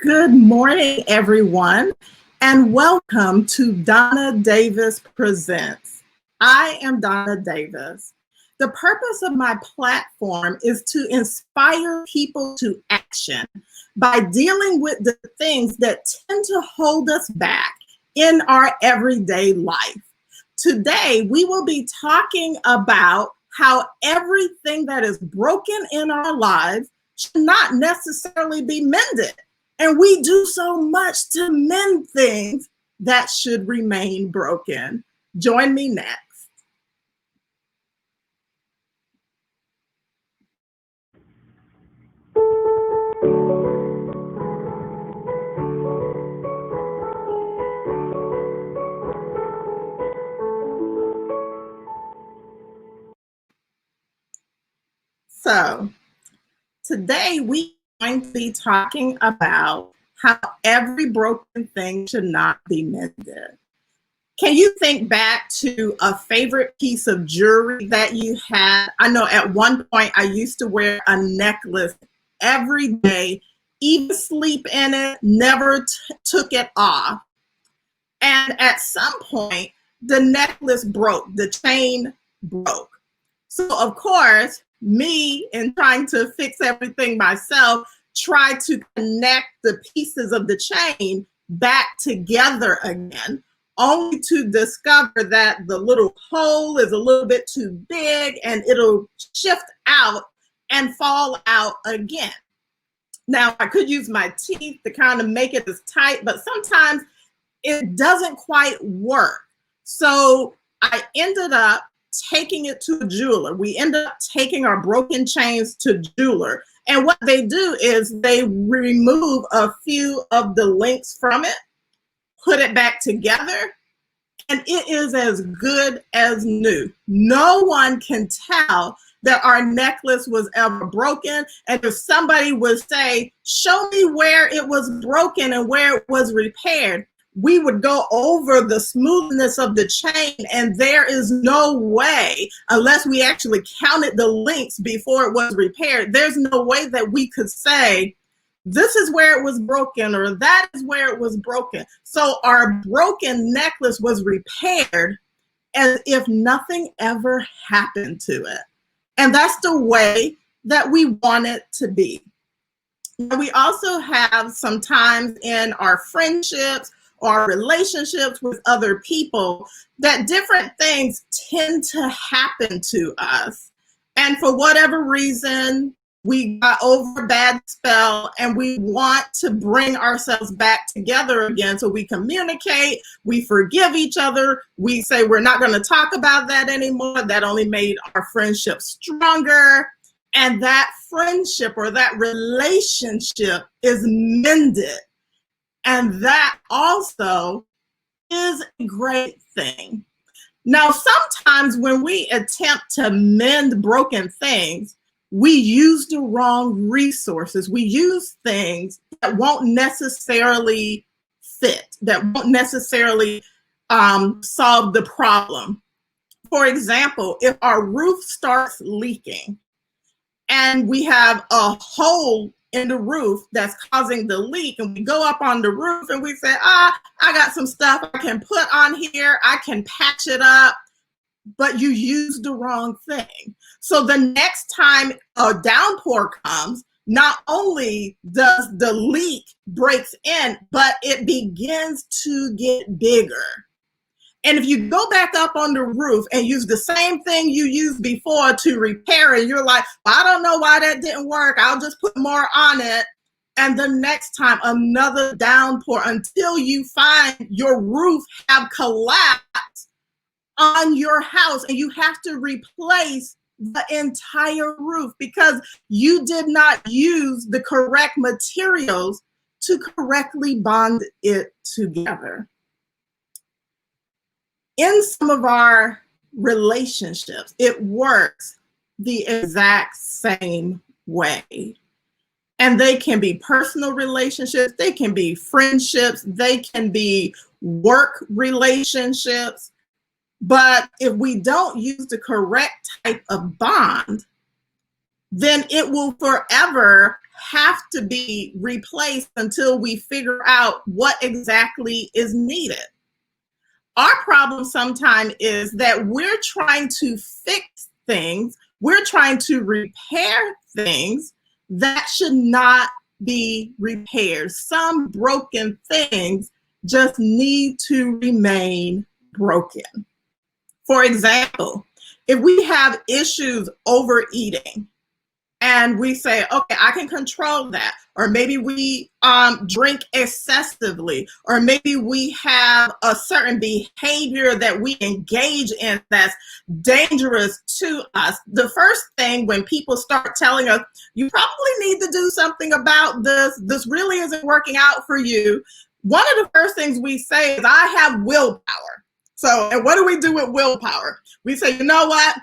Good morning, everyone, and welcome to Donna Davis Presents. I am Donna Davis. The purpose of my platform is to inspire people to action by dealing with the things that tend to hold us back in our everyday life. Today, we will be talking about how everything that is broken in our lives should not necessarily be mended. And we do so much to mend things that should remain broken. Join me next. So today we are going to be talking about how every broken thing should not be mended. Can you think back to a favorite piece of jewelry that you had? I know at one point I used to wear a necklace every day, even sleep in it, never took it off. And at some point, the necklace broke, the chain broke. So of course, me, in trying to fix everything myself, tried to connect the pieces of the chain back together again, only to discover that the little hole is a little bit too big and it'll shift out and fall out again. Now, I could use my teeth to kind of make it as tight, but sometimes it doesn't quite work. So I ended up taking it to a jeweler. We ended up taking our broken chains to a jeweler. And what they do is they remove a few of the links from it, put it back together, and it is as good as new. No one can tell that our necklace was ever broken. And if somebody would say, show me where it was broken and where it was repaired, we would go over the smoothness of the chain, and there is no way, unless we actually counted the links before it was repaired, there's no way that we could say, this is where it was broken or that is where it was broken. So our broken necklace was repaired as if nothing ever happened to it. And that's the way that we want it to be. We also have sometimes in our friendships or relationships with other people that different things tend to happen to us. And for whatever reason, we got over a bad spell and we want to bring ourselves back together again. So we communicate, we forgive each other, we say we're not going to talk about that anymore. That only made our friendship stronger. And that friendship or that relationship is mended. And that also is a great thing. Now, sometimes when we attempt to mend broken things, we use the wrong resources. We use things that won't necessarily fit, that won't necessarily solve the problem. For example, if our roof starts leaking and we have a hole in the roof that's causing the leak, and we go up on the roof and we say, I got some stuff I can put on here, I can patch it up, but you used the wrong thing. So the next time a downpour comes, not only does the leak breaks in, but it begins to get bigger. And if you go back up on the roof and use the same thing you used before to repair it, you're like, I don't know why that didn't work, I'll just put more on it. And the next time, another downpour, until you find your roof have collapsed on your house and you have to replace the entire roof because you did not use the correct materials to correctly bond it together. In some of our relationships, it works the exact same way. And they can be personal relationships, they can be friendships, they can be work relationships. But if we don't use the correct type of bond, then it will forever have to be replaced until we figure out what exactly is needed. Our problem sometimes is that we're trying to fix things, we're trying to repair things that should not be repaired. Some broken things just need to remain broken. For example, if we have issues overeating, and we say, okay, I can control that. Or maybe we drink excessively, or maybe we have a certain behavior that we engage in that's dangerous to us. The first thing when people start telling us, you probably need to do something about this really isn't working out for you, one of the first things we say is, I have willpower. So, and what do we do with willpower? We say, you know what?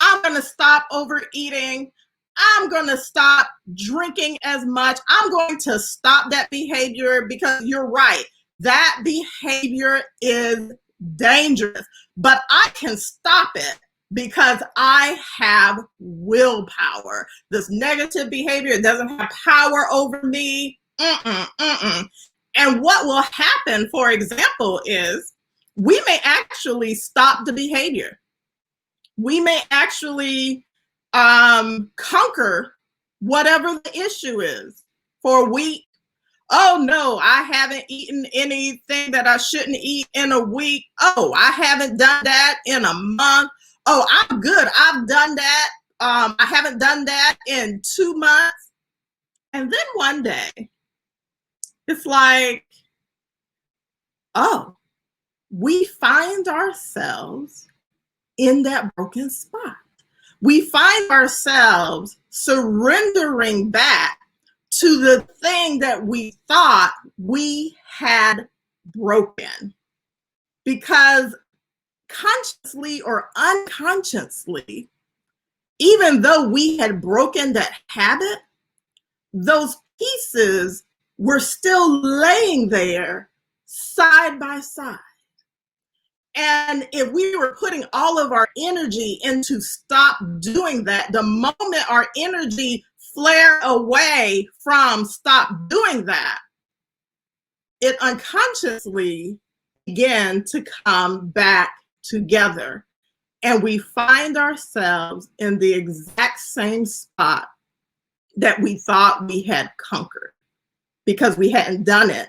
I'm going to stop overeating. I'm going to stop drinking as much. I'm going to stop that behavior because you're right. That behavior is dangerous, but I can stop it because I have willpower. This negative behavior doesn't have power over me. And what will happen, for example, is we may actually stop the behavior. We may actually conquer whatever the issue is for a week. Oh no, I haven't eaten anything that I shouldn't eat in a week. Oh, I haven't done that in a month. Oh, I'm good. I've done that. I haven't done that in 2 months. And then one day, it's like, oh, we find ourselves in that broken spot. We find ourselves surrendering back to the thing that we thought we had broken. Because consciously or unconsciously, even though we had broken that habit, those pieces were still laying there side by side. And if we were putting all of our energy into stop doing that, the moment our energy flare away from stop doing that, it unconsciously began to come back together. And we find ourselves in the exact same spot that we thought we had conquered because we hadn't done it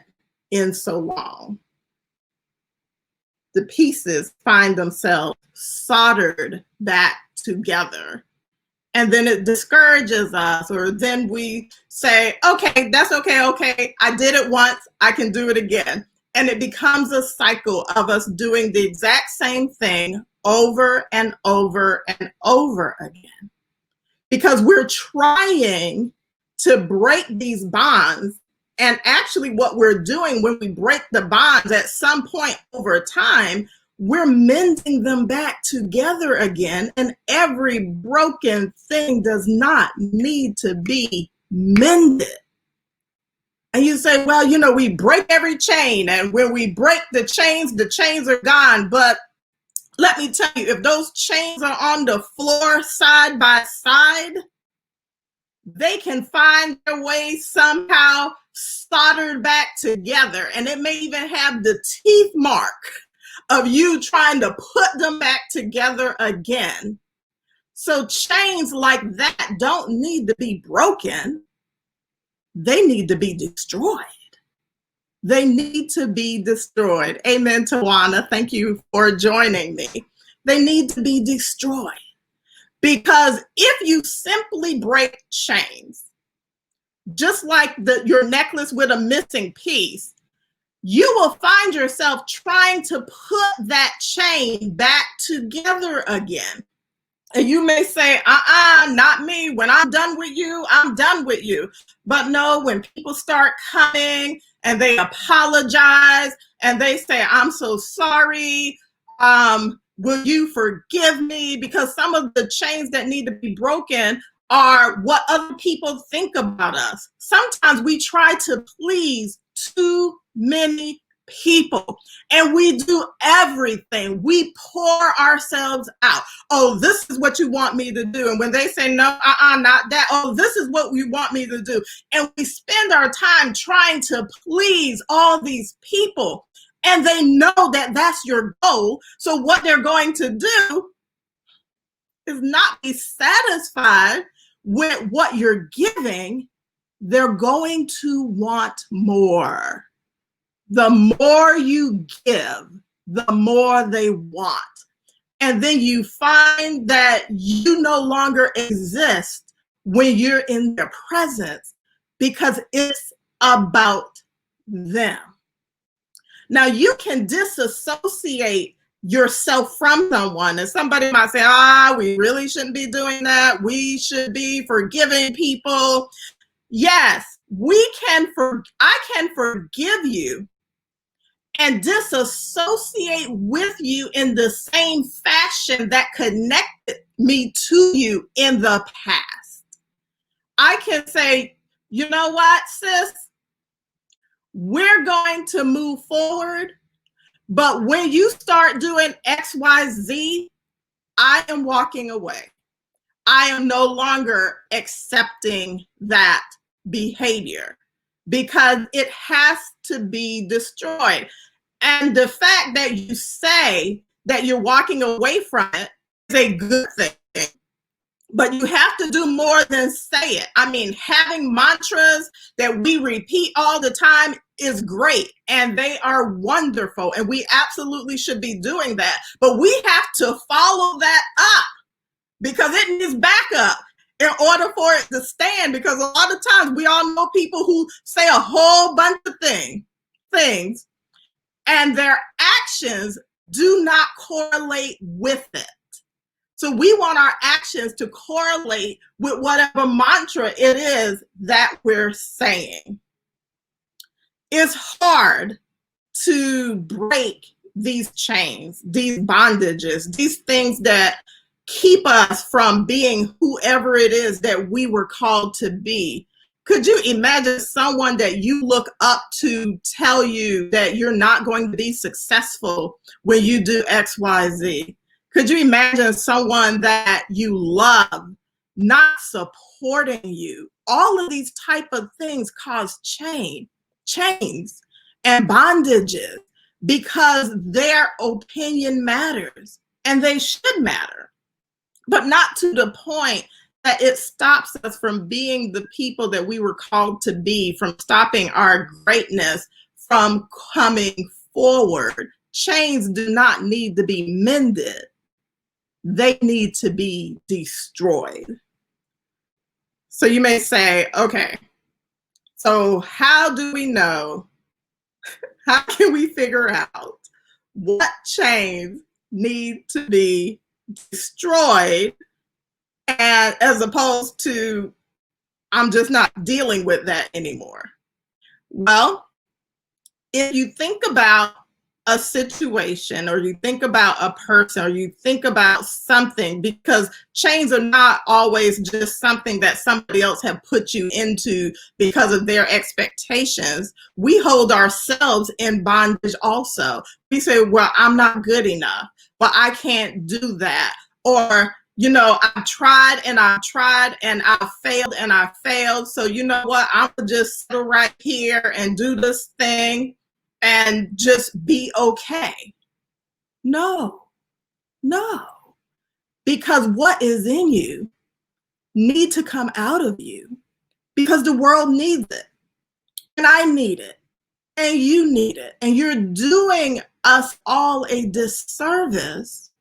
in so long. The pieces find themselves soldered back together. And then it discourages us, or then we say, okay, that's okay, I did it once, I can do it again. And it becomes a cycle of us doing the exact same thing over and over and over again. Because we're trying to break these bonds. And actually what we're doing when we break the bonds at some point over time, we're mending them back together again. And every broken thing does not need to be mended. And you say, well, you know, we break every chain, and when we break the chains are gone. But let me tell you, if those chains are on the floor side by side, they can find their way somehow soldered back together. And it may even have the teeth mark of you trying to put them back together again. So chains like that don't need to be broken. They need to be destroyed. They need to be destroyed. Amen, Tawana. Thank you for joining me. They need to be destroyed. Because if you simply break chains, just like your necklace with a missing piece, you will find yourself trying to put that chain back together again. And you may say, not me. When I'm done with you, I'm done with you. But no, when people start coming and they apologize and they say, I'm so sorry, will you forgive me? Because some of the chains that need to be broken are what other people think about us. Sometimes we try to please too many people, and we do everything. We pour ourselves out. Oh, this is what you want me to do. And when they say, no, not that. Oh, this is what you want me to do. And we spend our time trying to please all these people. And they know that that's your goal. So what they're going to do is not be satisfied with what you're giving. They're going to want more. The more you give, the more they want. And then you find that you no longer exist when you're in their presence because it's about them. Now, you can disassociate yourself from someone, and somebody might say, we really shouldn't be doing that. We should be forgiving people. Yes, I can forgive you and disassociate with you in the same fashion that connected me to you in the past. I can say, you know what, sis? We're going to move forward, but when you start doing X, Y, Z, I am walking away. I am no longer accepting that behavior because it has to be destroyed. And the fact that you say that you're walking away from it is a good thing, but you have to do more than say it. I mean, having mantras that we repeat all the time is great, and they are wonderful, and we absolutely should be doing that. But we have to follow that up because it needs backup in order for it to stand, because a lot of times we all know people who say a whole bunch of things, and their actions do not correlate with it. So we want our actions to correlate with whatever mantra it is that we're saying. It's hard to break these chains, these bondages, these things that keep us from being whoever it is that we were called to be. Could you imagine someone that you look up to tell you that you're not going to be successful when you do X, Y, Z? Could you imagine someone that you love not supporting you? All of these type of things cause chains and bondages because their opinion matters, and they should matter, but not to the point that it stops us from being the people that we were called to be, from stopping our greatness from coming forward. Chains do not need to be mended. They need to be destroyed. So you may say, okay, so how do we know? How can we figure out what chains need to be destroyed, and as opposed to I'm just not dealing with that anymore? Well, if you think about a situation, or you think about a person, or you think about something, because chains are not always just something that somebody else have put you into because of their expectations. We hold ourselves in bondage also. We say, well, I'm not good enough. Well, I can't do that. Or, you know, I've tried and I've tried and I've failed and I've failed. So you know what? I'm gonna just sit right here and do this thing and just be okay. No, because what is in you need to come out of you, because the world needs it, and I need it, and you need it, and you're doing us all a disservice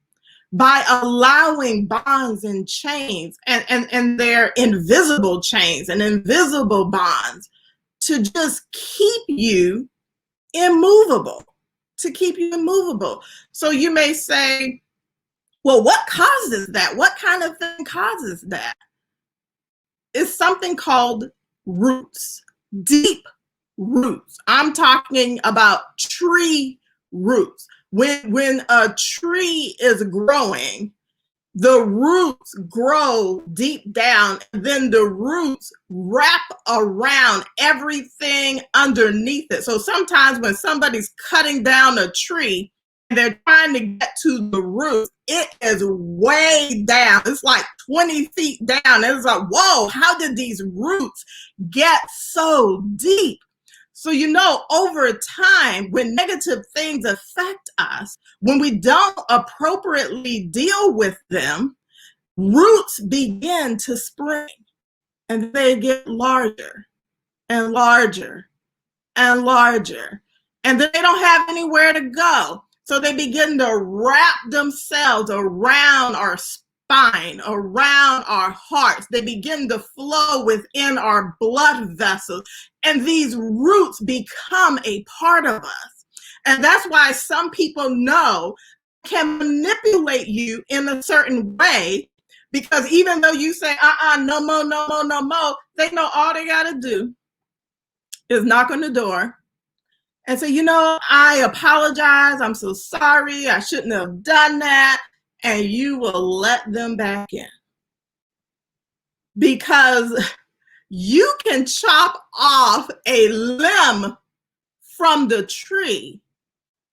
by allowing bonds and chains and their invisible chains and invisible bonds to just keep you immovable, So you may say, well, what causes that? What kind of thing causes that? It's something called roots, deep roots. I'm talking about tree roots. When a tree is growing, the roots grow deep down, and then the roots wrap around everything underneath it. So sometimes when somebody's cutting down a tree and they're trying to get to the roots, it is way down. It's like 20 feet down. And it's like, whoa, how did these roots get so deep? So, over time, when negative things affect us, when we don't appropriately deal with them, roots begin to spring and they get larger and larger and larger. And then they don't have anywhere to go. So they begin to wrap themselves around our spine, around our hearts. They begin to flow within our blood vessels. And these roots become a part of us. And that's why some people can manipulate you in a certain way, because even though you say, no more, no more, no more, they know all they got to do is knock on the door and say, I apologize. I'm so sorry. I shouldn't have done that. And you will let them back in. Because you can chop off a limb from the tree,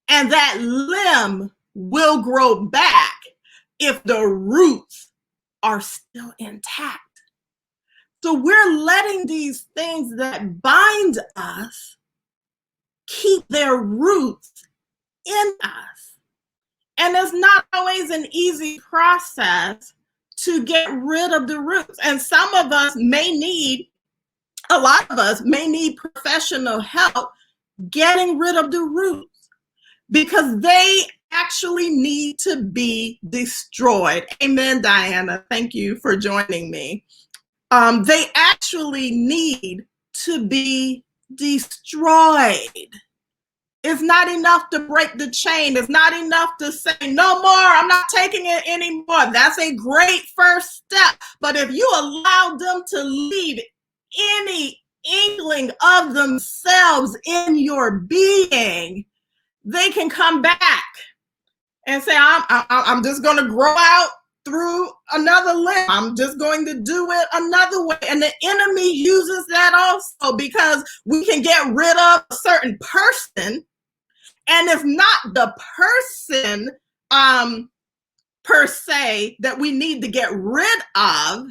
and that limb will grow back if the roots are still intact. So we're letting these things that bind us keep their roots in us. And it's not always an easy process to get rid of the roots. And a lot of us may need professional help getting rid of the roots, because they actually need to be destroyed. Amen, Diana. Thank you for joining me. They actually need to be destroyed. It's not enough to break the chain. It's not enough to say, no more, I'm not taking it anymore. That's a great first step. But if you allow them to leave any inkling of themselves in your being, they can come back and say, I'm just going to grow out through another limb. I'm just going to do it another way. And the enemy uses that also, because we can get rid of a certain person, and it's not the person per se that we need to get rid of.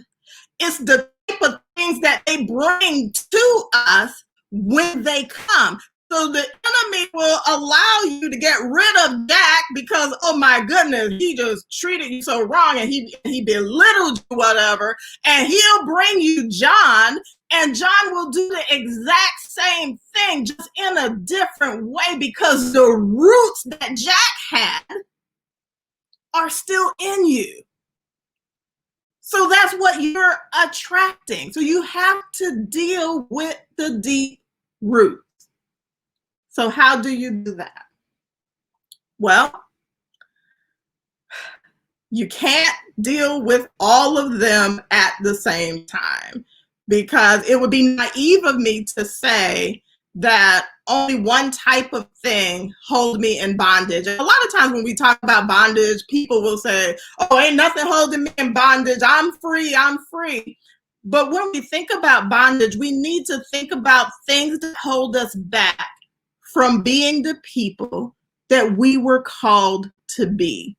It's the type of things that they bring to us when they come. So the enemy will allow you to get rid of Jack because, oh my goodness, he just treated you so wrong and he belittled you, whatever. And he'll bring you John, and John will do the exact same thing, just in a different way, because the roots that Jack had are still in you. So that's what you're attracting. So you have to deal with the deep roots. So how do you do that? Well, you can't deal with all of them at the same time, because it would be naive of me to say that only one type of thing holds me in bondage. And a lot of times when we talk about bondage, people will say, oh, ain't nothing holding me in bondage. I'm free, I'm free. But when we think about bondage, we need to think about things that hold us back from being the people that we were called to be.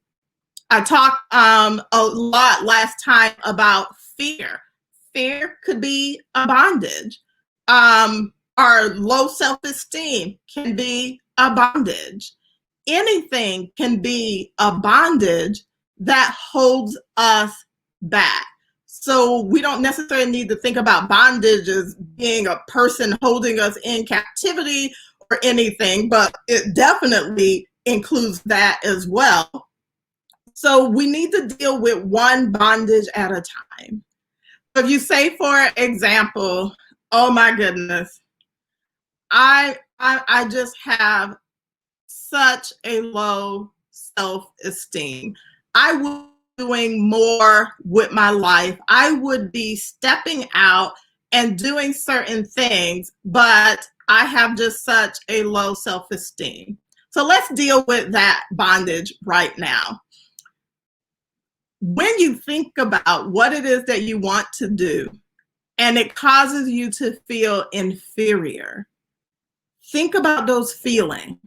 I talked a lot last time about fear. Fear could be a bondage. Our low self-esteem can be a bondage. Anything can be a bondage that holds us back. So we don't necessarily need to think about bondage as being a person holding us in captivity or anything, but it definitely includes that as well. So we need to deal with one bondage at a time. If you say, for example, oh my goodness, I just have such a low self-esteem. I would be doing more with my life. I would be stepping out and doing certain things, but I have just such a low self-esteem. So let's deal with that bondage right now. when you think about what it is that you want to do and it causes you to feel inferior, think about those feelings.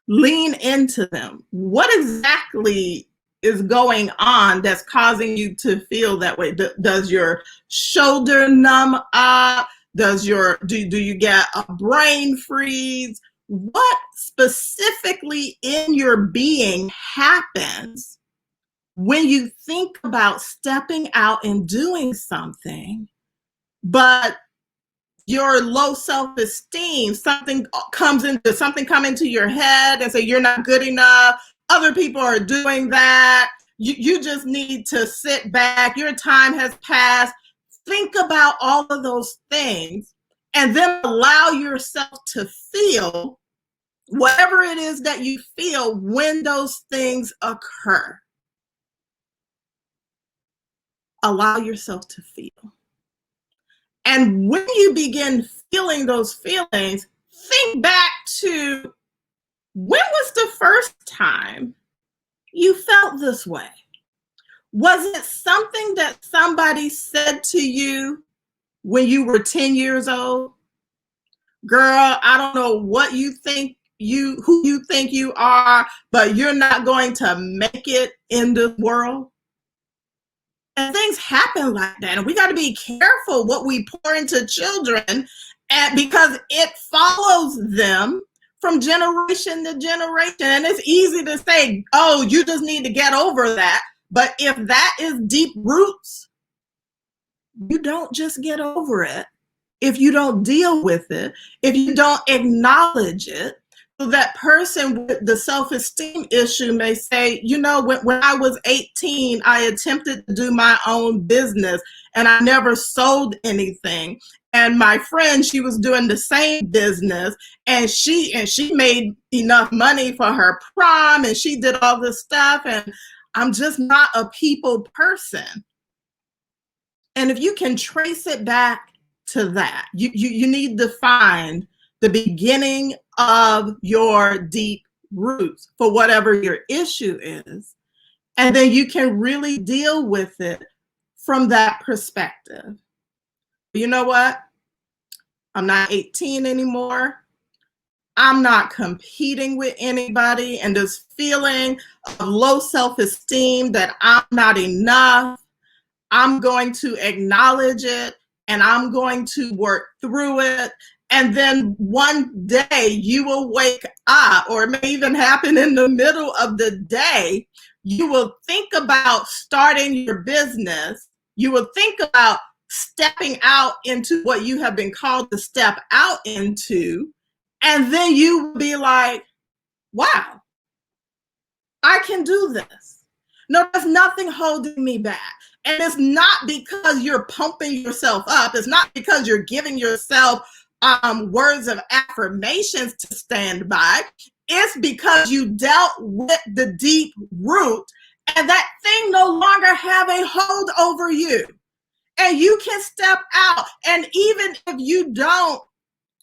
Lean into them. What exactly is going on that's causing you to feel that way? Does your shoulder numb up? Do you get a brain freeze? What specifically in your being happens when you think about stepping out and doing something, but your low self-esteem, something come into your head and say you're not good enough, other people are doing that, you just need to sit back, your time has passed. Think about all of those things and then allow yourself to feel whatever it is that you feel when those things occur. Allow yourself to feel. And when you begin feeling those feelings, think back to when was the first time you felt this way? Was it something that somebody said to you when you were 10 years old? Girl, I don't know what you think who you think you are, but you're not going to make it in this world. And things happen like that. And we got to be careful what we pour into children, and because it follows them from generation to generation. And it's easy to say, oh, you just need to get over that. But if that is deep roots, you don't just get over it. If you don't deal with it, if you don't acknowledge it. So that person with the self-esteem issue may say, you know, when I was 18, I attempted to do my own business and I never sold anything. And my friend, she was doing the same business and she made enough money for her prom and she did all this stuff. And I'm just not a people person. And if you can trace it back to that, you need to find the beginning of your deep roots for whatever your issue is. And then you can really deal with it from that perspective. You know what? I'm not 18 anymore. I'm not competing with anybody. And this feeling of low self-esteem that I'm not enough, I'm going to acknowledge it and I'm going to work through it. And then one day you will wake up, or it may even happen in the middle of the day. You will think about starting your business. You will think about stepping out into what you have been called to step out into. And then you will be like, wow, I can do this. No, there's nothing holding me back. And it's not because you're pumping yourself up. It's not because you're giving yourself words of affirmations to stand by. It's because you dealt with the deep root and that thing no longer have a hold over you. And you can step out. And even if you don't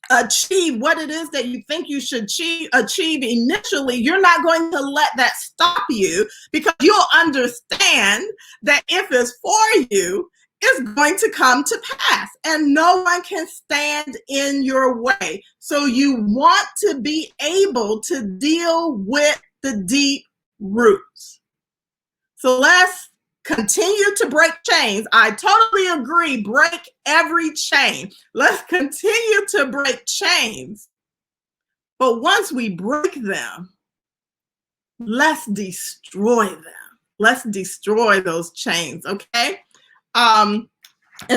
achieve what it is that you think you should achieve initially, you're not going to let that stop you, because you'll understand that if it's for you, it's going to come to pass and no one can stand in your way. So you want to be able to deal with the deep roots. So let's continue to break chains. I totally agree. Break every chain. Let's continue to break chains. But once we break them, let's destroy them. Let's destroy those chains, okay? And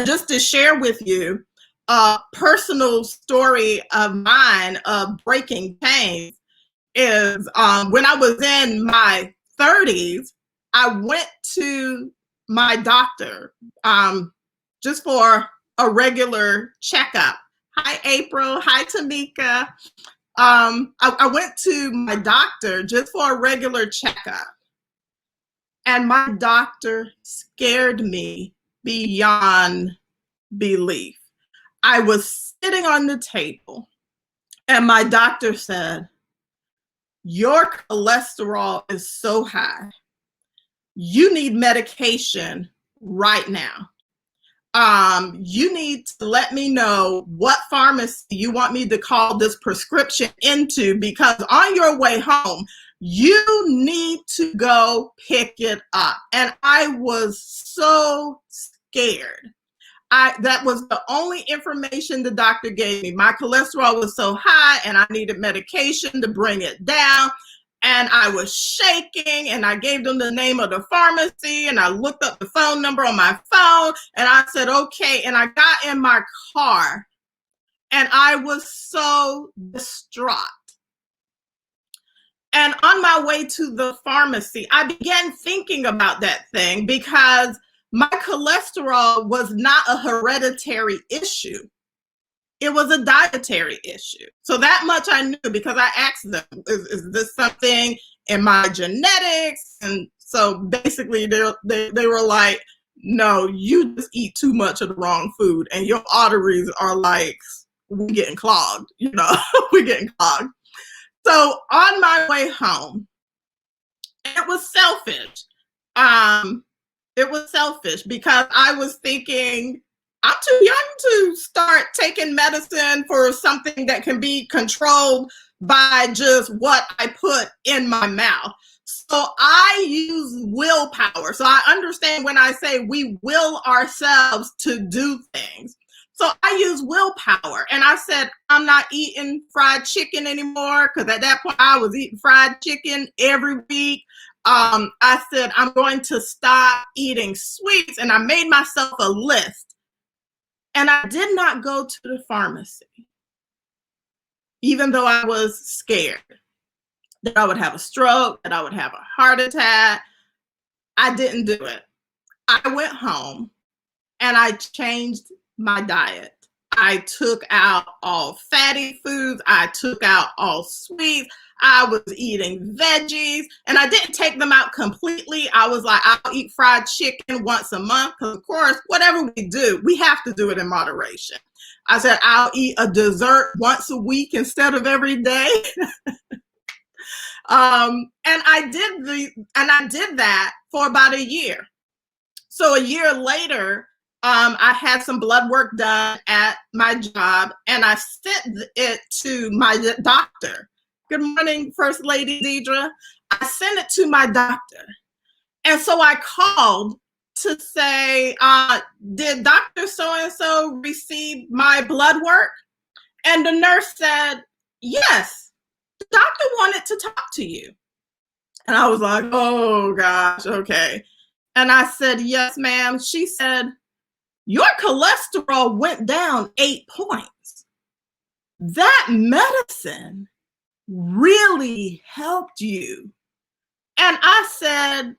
just to share with you a personal story of mine of breaking chains is when I was in my 30s, I went to my doctor just for a regular checkup. Hi, April. Hi, Tamika. I went to my doctor just for a regular checkup. And my doctor scared me beyond belief. I was sitting on the table and my doctor said, your cholesterol is so high. you need medication right now. You need to let me know what pharmacy you want me to call this prescription into, because on your way home, you need to go pick it up. And I was so scared. That was the only information the doctor gave me. My cholesterol was so high and I needed medication to bring it down. And I was shaking, and I gave them the name of the pharmacy, and I looked up the phone number on my phone, and I said, okay. And I got in my car and I was so distraught. And on my way to the pharmacy, I began thinking about that thing, because my cholesterol was not a hereditary issue. It was a dietary issue. So that much I knew, because I asked them, is this something in my genetics? And so basically they were like, no, you just eat too much of the wrong food and your arteries are like, we're getting clogged, we're getting clogged. So on my way home, it was selfish. It was selfish because I was thinking, I'm too young to start taking medicine for something that can be controlled by just what I put in my mouth. So I use willpower. So I understand when I say we will ourselves to do things. So I use willpower, and I said, I'm not eating fried chicken anymore, because at that point I was eating fried chicken every week. I said, I'm going to stop eating sweets, and I made myself a list. And I did not go to the pharmacy, even though I was scared that I would have a stroke, that I would have a heart attack. I didn't do it. I went home and I changed my diet. I took out all fatty foods. I took out all sweets. I was eating veggies, and I didn't take them out completely. I was like, I'll eat fried chicken once a month, because of course, whatever we do, we have to do it in moderation. I said, I'll eat a dessert once a week instead of every day. And I did that for about a year. So a year later, I had some blood work done at my job, and I sent it to my doctor. Good morning, First Lady Deidre. I sent it to my doctor. And so I called to say, did Dr. So-and-so receive my blood work? And the nurse said, yes, the doctor wanted to talk to you. And I was like, oh gosh, okay. And I said, yes, ma'am. She said, your cholesterol went down 8 points. That medicine really helped you. And I said,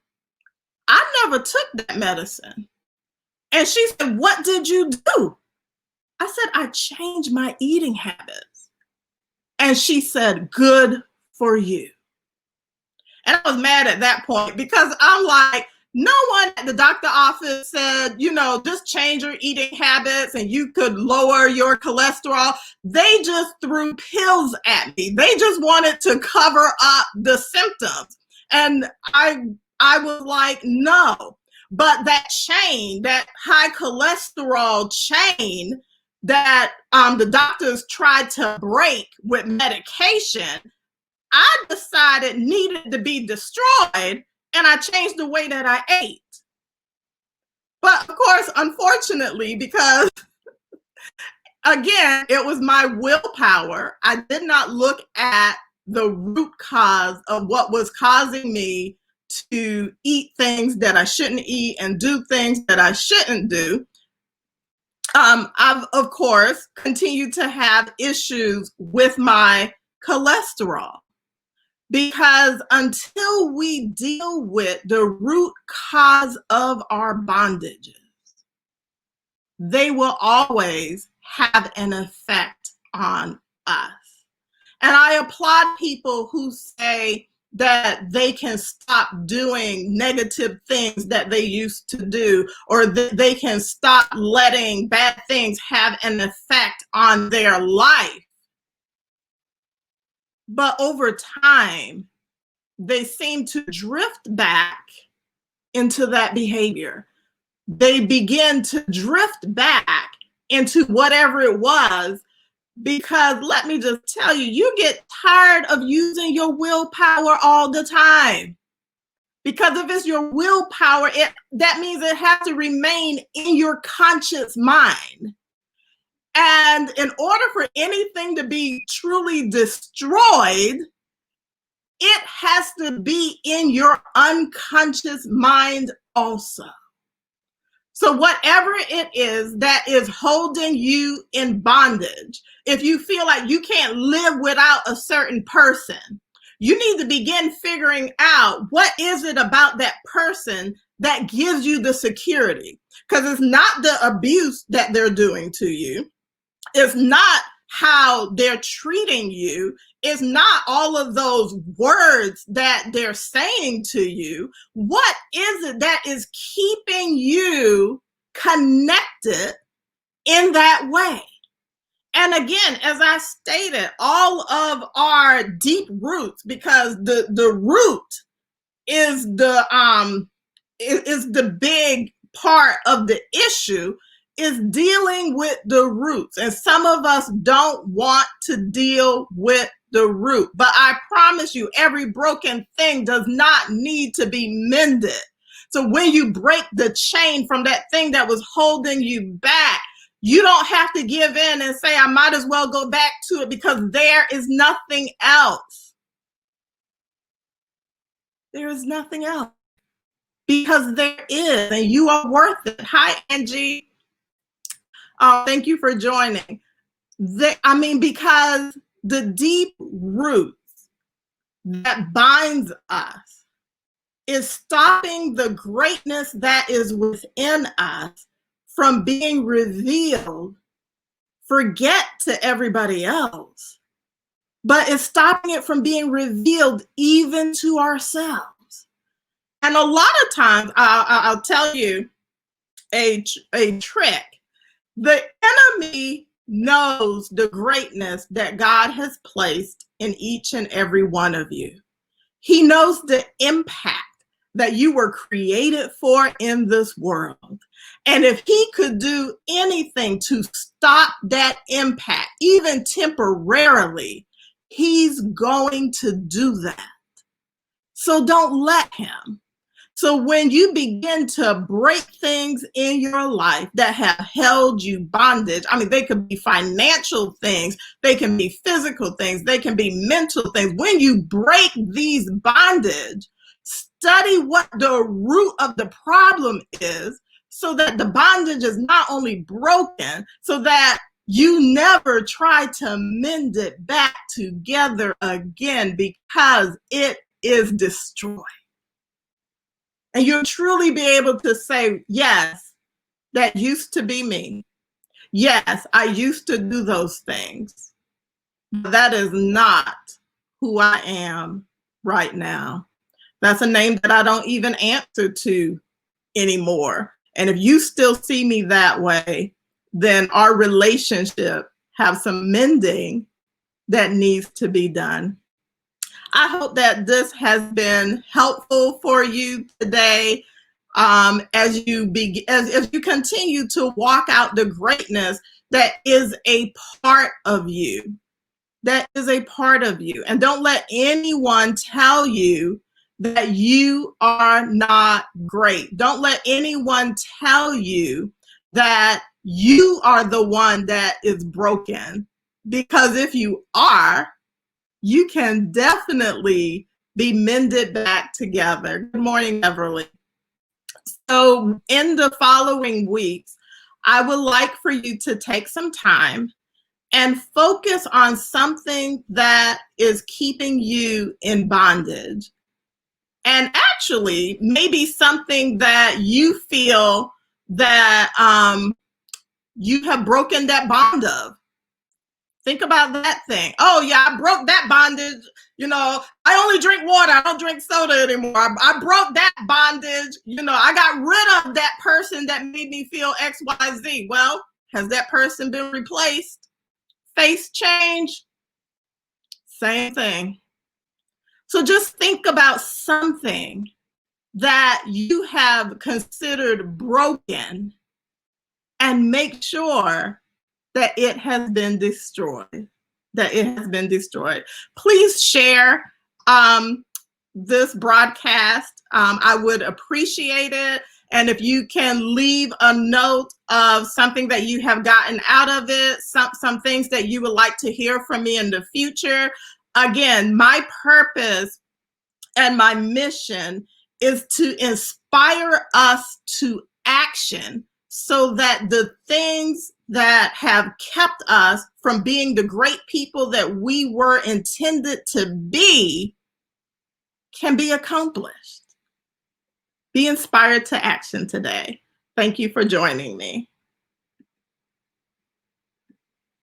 I never took that medicine. And she said, what did you do? I said, I changed my eating habits. And she said, good for you. And I was mad at that point, because I'm like, no one at the doctor office said, just change your eating habits and you could lower your cholesterol. They just threw pills at me. They just wanted to cover up the symptoms. And I was like, no. But that chain, that high cholesterol chain that the doctors tried to break with medication, I decided needed to be destroyed. And I changed the way that I ate. But of course, unfortunately, because again, it was my willpower, I did not look at the root cause of what was causing me to eat things that I shouldn't eat and do things that I shouldn't do. I've, of course, continued to have issues with my cholesterol. Because until we deal with the root cause of our bondages, they will always have an effect on us. And I applaud people who say that they can stop doing negative things that they used to do, or that they can stop letting bad things have an effect on their life. But over time, they seem to drift back into that behavior. They begin to drift back into whatever it was, because let me just tell you, you get tired of using your willpower all the time. Because if it's your willpower, that means it has to remain in your conscious mind. And in order for anything to be truly destroyed, it has to be in your unconscious mind also. So whatever it is that is holding you in bondage, if you feel like you can't live without a certain person, you need to begin figuring out what is it about that person that gives you the security. Because it's not the abuse that they're doing to you. It's not how they're treating you. It's not all of those words that they're saying to you. What is it that is keeping you connected in that way? And again, as I stated, all of our deep roots, because the root is the big part of the issue, is dealing with the roots. And some of us don't want to deal with the root. But I promise you, every broken thing does not need to be mended. So when you break the chain from that thing that was holding you back, you don't have to give in and say, I might as well go back to it, because there is nothing else. There is nothing else. Because there is, and you are worth it. Hi, Angie. Thank you for joining. Because the deep roots that binds us is stopping the greatness that is within us from being revealed. Forget to everybody else, but it's stopping it from being revealed even to ourselves. And a lot of times, I'll tell you a trick. The enemy knows the greatness that God has placed in each and every one of you. He knows the impact that you were created for in this world. And if he could do anything to stop that impact, even temporarily, he's going to do that. So don't let him. So when you begin to break things in your life that have held you bondage, they could be financial things, they can be physical things, they can be mental things. When you break these bondage, study what the root of the problem is, so that the bondage is not only broken, so that you never try to mend it back together again, because it is destroyed. And you'll truly be able to say, yes, that used to be me. Yes, I used to do those things. But that is not who I am right now. That's a name that I don't even answer to anymore. And if you still see me that way, then our relationship have some mending that needs to be done. I hope that this has been helpful for you today, as you continue to walk out the greatness that is a part of you. That is a part of you. And don't let anyone tell you that you are not great. Don't let anyone tell you that you are the one that is broken. Because if you are, you can definitely be mended back together. Good morning, Beverly. So in the following weeks, I would like for you to take some time and focus on something that is keeping you in bondage. And actually, maybe something that you feel that you have broken that bond of. Think about that thing. Oh yeah, I broke that bondage. I only drink water. I don't drink soda anymore. I broke that bondage. I got rid of that person that made me feel X, Y, Z. Well, has that person been replaced? Face change? Same thing. So just think about something that you have considered broken and make sure that it has been destroyed. That it has been destroyed. Please share this broadcast. I would appreciate it. And if you can leave a note of something that you have gotten out of it, some things that you would like to hear from me in the future. Again, my purpose and my mission is to inspire us to action so that the things that have kept us from being the great people that we were intended to be can be accomplished. Be inspired to action today. Thank you for joining me.